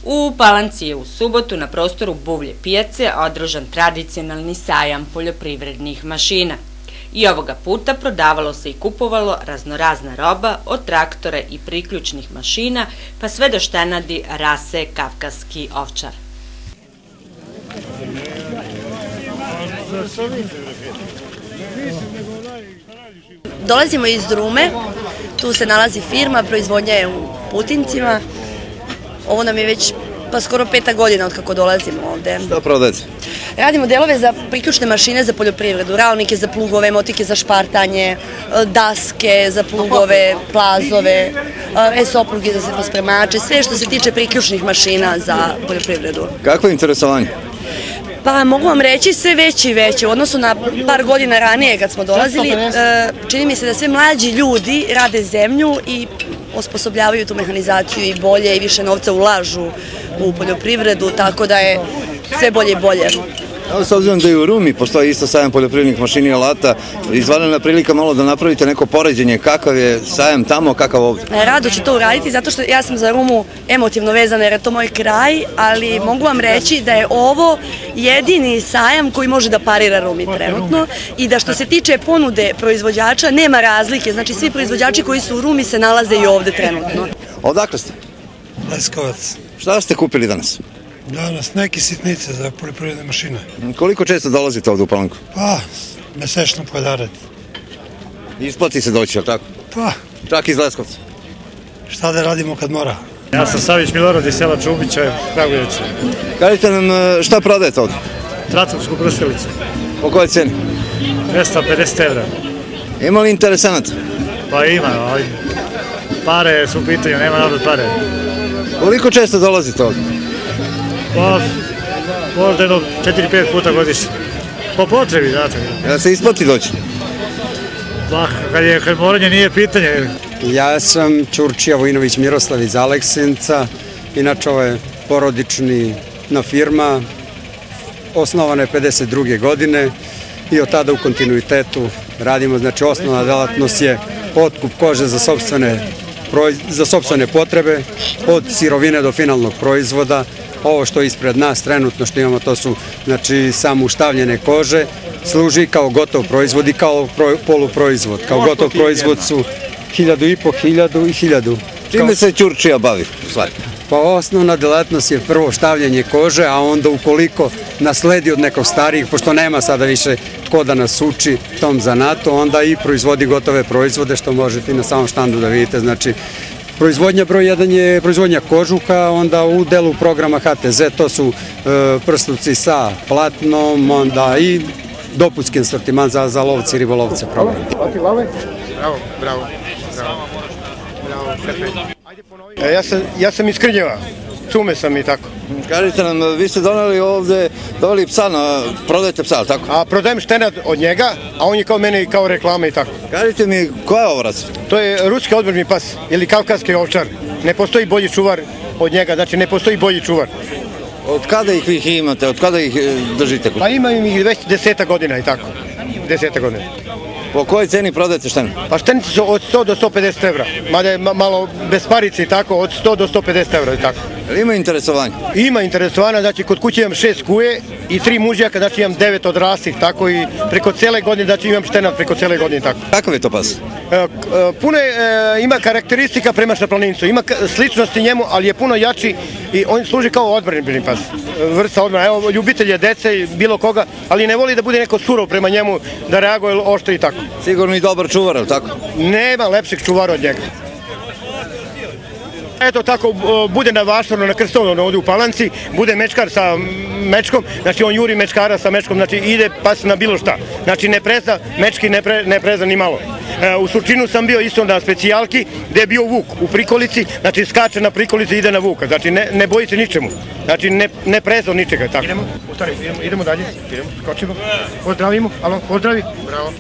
U Palanci je u subotu na prostoru Buvlje pijace održan tradicionalni sajam poljoprivrednih mašina. I ovoga puta prodavalo se i kupovalo raznorazna roba od traktora i priključnih mašina pa sve do štenadi rase Kavkaski ovčar. Dolazimo iz Drume, tu se nalazi firma, proizvodnja je u Putincima. Ovo nam je već skoro 5. godina od kako dolazimo ovde. Šta prodajete? Radimo delove za priključne mašine za poljoprivredu, ralnike za plugove, motike za špartanje, daske za plugove, plazove, esopluge za pospremače, sve što se tiče priključnih mašina za poljoprivredu. Kakvo je interesovanje? Pa mogu vam reći sve veće i veće. U odnosu na par godina ranije kad smo dolazili, čini mi se da sve mlađi ljudi rade zemlju i osposobljavaju tu mehanizaciju i bolje i više novca ulažu u poljoprivredu, tako da je sve bolje i bolje. S obzirom da i u Rumi postoji isto sajam poljoprivrednih mašina i alata, izvanredna prilika malo da napravite neko poređenje kakav je sajam tamo, kakav ovdje? Rado ću to uraditi zato što ja sam za Rumu emotivno vezana jer je to moj kraj, ali mogu vam reći da je ovo jedini sajam koji može da parira Rumi trenutno i da što se tiče ponude proizvođača nema razlike, znači svi proizvođači koji su u Rumi se nalaze i ovde trenutno. Odakle ste? Leskovac. Šta ste kupili danas? Danas neke sitnice za poljoprivredne mašine. Koliko često dolazite ovdje u Palanku? Pa, mesečno podaret. Isplati se doći, ali tako? Pa. Čak iz Leskovca? Šta da radimo kad mora? Ja sam Savić Milorad iz sela Čubića, Kragujevac. Kažite nam šta prodajete ovdje? Tracovsku brstilicu. Po kojoj cijeni? 250 evra. Ima li interesanata? Pa ima, ali pare su u pitanju, nema nabrat pare. Koliko često dolazite ovdje? Pa, možda jedno 4-5 puta godišnje. Po potrebi, znate. Da se isplati doći? Pa, kad moranje nije pitanje. Ja sam Ćurčija Vojinović Miroslav iz Aleksinca. Inače, ovo je porodična firma. Osnovana je 52. godine i od tada u kontinuitetu radimo. Znači, osnovna delatnost je otkup kože za sopstvene potrebe, od sirovine do finalnog proizvoda. Ovo što je ispred nas trenutno što imamo, to su samo uštavljene kože, služi kao gotov proizvod i kao poluproizvod. Kao gotov proizvod su 1500, 1000 i 1000. Čime se Ćurčija bavi? Pa osnovna delatnost je prvo štavljanje kože, a onda ukoliko nasledi od nekog starijih, pošto nema sada više ko da nas uči tom zanatu, onda i proizvodi gotove proizvode što možete i na samom štandu da vidite. Znači, proizvodnja broj 1 je proizvodnja kožuha, onda u delu programa HTZ to su prsluci sa platnom, onda i dopunski asortiman za lovce i ribolovce program. Bravo. Ja sam iz Krnjeva, Cume sam i tako. Kažite nam, vi ste doveli psa, prodajete psa, ali tako? A prodajem štenad od njega, a on je kao mene i kao reklama i tako. Kažite mi, koja je ovo rasa? To je ruski odmorni pas, ili kavkaski ovčar. Ne postoji bolji čuvar od njega, znači ne postoji bolji čuvar. Od kada ih vi imate, od kada ih držite? Pa imam ih već 10 godina i tako, 10 godina. Po kojoj ceni prodajete štenice? Pa štenice su od 100 do 150 evra, mada je malo bez parice i tako, od 100 do 150 evra i tako. Ima interesovanje? Ima interesovanja, znači kod kuće imam 6 kuje i 3 mužjaka, znači imam 9 odraslih, tako i preko cele godine, znači imam štenad preko cele godine i tako. Kakav je to pas? Puno ima karakteristika prema šaplanincu, ima sličnosti njemu, ali je puno jači i on služi kao odbrani pas. Vrsta odbrana, evo, ljubitelj je dece i bilo koga, ali ne voli da bude neko surov prema njemu, da reaguje oštro i tako. Sigurno i dobar čuvar, ali tako? Nema lepšeg čuvara od njega. Eto tako, bude na Vašarno, na Krstovno, ovdje u Palanci, bude mečkar sa mečkom, znači on juri mečkara sa mečkom, znači ide pas na bilo šta. Znači ne preza, mečki ne preza ni malo. U Surčinu sam bio isto na specijalki, gde je bio vuk u prikolici, znači skače na prikolici i ide na vuka, znači ne boji se ničemu, znači ne preza ničega. Idemo dalje, skočimo, pozdravimo, alo, pozdravi, bravo.